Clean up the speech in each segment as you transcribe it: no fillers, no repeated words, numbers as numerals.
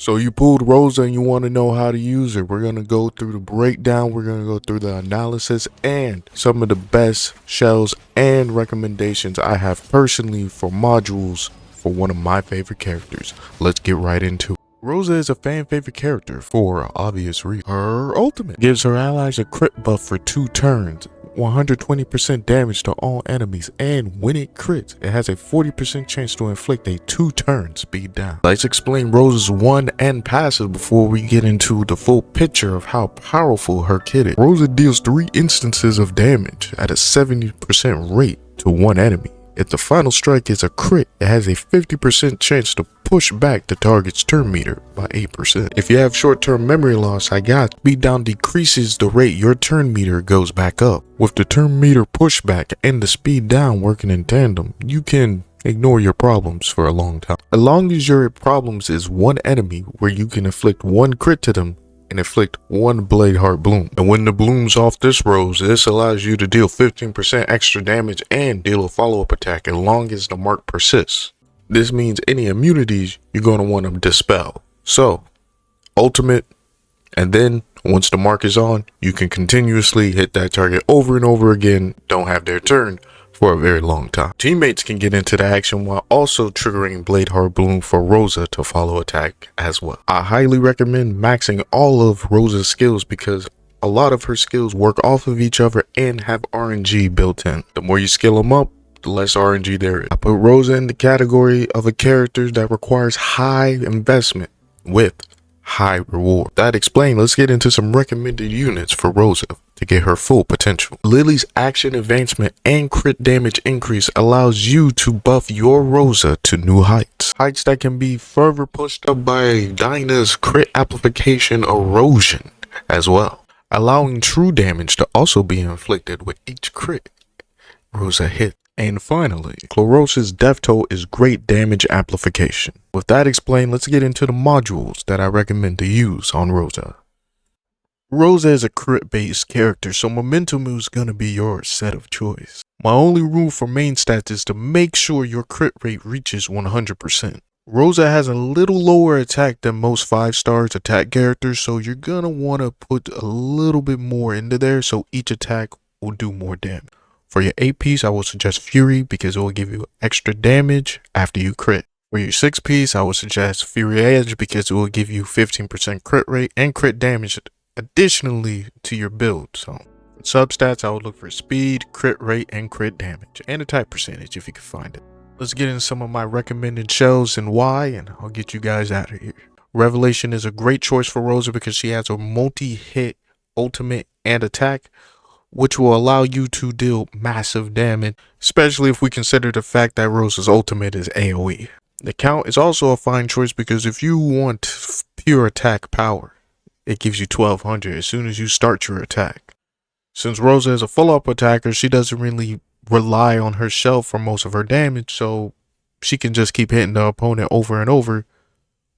So you pulled Rosa and you want to know how to use her. We're going to go through the breakdown. We're going to go through the analysis and some of the best shells and recommendations I have personally for modules for one of my favorite characters. Let's get right into it. Rosa is a fan favorite character for obvious reasons. Her ultimate gives her allies a crit buff for 2 turns, 120% damage to all enemies, and when it crits, it has a 40% chance to inflict a 2-turn speed down. Let's explain Rosa's 1 and passive before we get into the full picture of how powerful her kit is. Rosa deals 3 instances of damage at a 70% rate to 1 enemy. If the final strike is a crit, it has a 50% chance to push back the target's turn meter by 8%. If you have short-term memory loss, speed down decreases the rate your turn meter goes back up. With the turn meter pushback and the speed down working in tandem, you can ignore your problems for a long time. As long as your problems is 1 enemy where you can inflict 1 crit to them, and inflict 1 blade heart bloom. And when the bloom's off this Rosa, this allows you to deal 15% extra damage and deal a follow-up attack as long as the mark persists. This means any immunities you're going to want to dispel. So, ultimate, and then once the mark is on, you can continuously hit that target over and over again, don't have their turn for a very long time. Teammates can get into the action while also triggering Blade Heart Bloom for Rosa to follow attack as well. I highly recommend maxing all of Rosa's skills because a lot of her skills work off of each other and have RNG built in. The more you skill them up, the less RNG there is. I put Rosa in the category of a character that requires high investment with high reward. That explained, let's get into some recommended units for Rosa to get her full potential. Lily's action advancement and crit damage increase allows you to buff your Rosa to new heights. Heights that can be further pushed up by Dinah's crit amplification erosion as well, allowing true damage to also be inflicted with each crit Rosa hit. And finally, Chlorosis Death Toll is great damage amplification. With that explained, let's get into the modules that I recommend to use on Rosa. Rosa is a crit based character, so momentum is going to be your set of choice. My only rule for main stats is to make sure your crit rate reaches 100%. Rosa has a little lower attack than most 5-star attack characters, so you're going to want to put a little bit more into there so each attack will do more damage. For your 8-piece, I would suggest Fury because it will give you extra damage after you crit. For your 6-piece, I would suggest Fury Edge because it will give you 15% crit rate and crit damage additionally to your build. So, for substats, I would look for speed, crit rate, and crit damage, and attack percentage if you can find it. Let's get into some of my recommended shells and why, and I'll get you guys out of here. Revelation is a great choice for Rosa because she has a multi-hit ultimate and attack, which will allow you to deal massive damage, especially if we consider the fact that Rosa's ultimate is AoE. The Count is also a fine choice because if you want pure attack power, it gives you 1200 as soon as you start your attack. Since Rosa is a follow-up attacker, she doesn't really rely on her shell for most of her damage, so she can just keep hitting the opponent over and over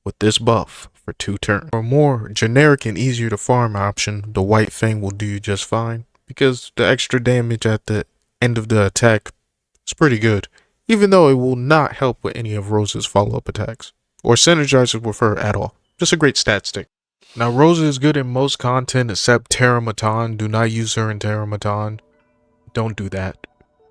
with this buff for 2 turns. For a more generic and easier to farm option, the White Fang will do you just fine, because the extra damage at the end of the attack is pretty good, even though it will not help with any of Rosa's follow-up attacks, or synergizes with her at all. Just a great stat stick. Now, Rosa is good in most content except Terramatan. Do not use her in Terramatan. Don't do that.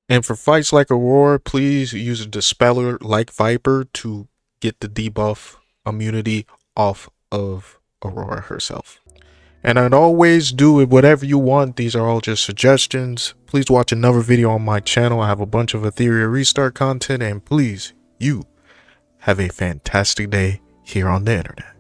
And for fights like Aurora, please use a Dispeller like Viper to get the debuff immunity off of Aurora herself. And I'd always do it whatever you want. These are all just suggestions. Please watch another video on my channel. I have a bunch of Etheria Restart content. And please, you have a fantastic day here on the internet.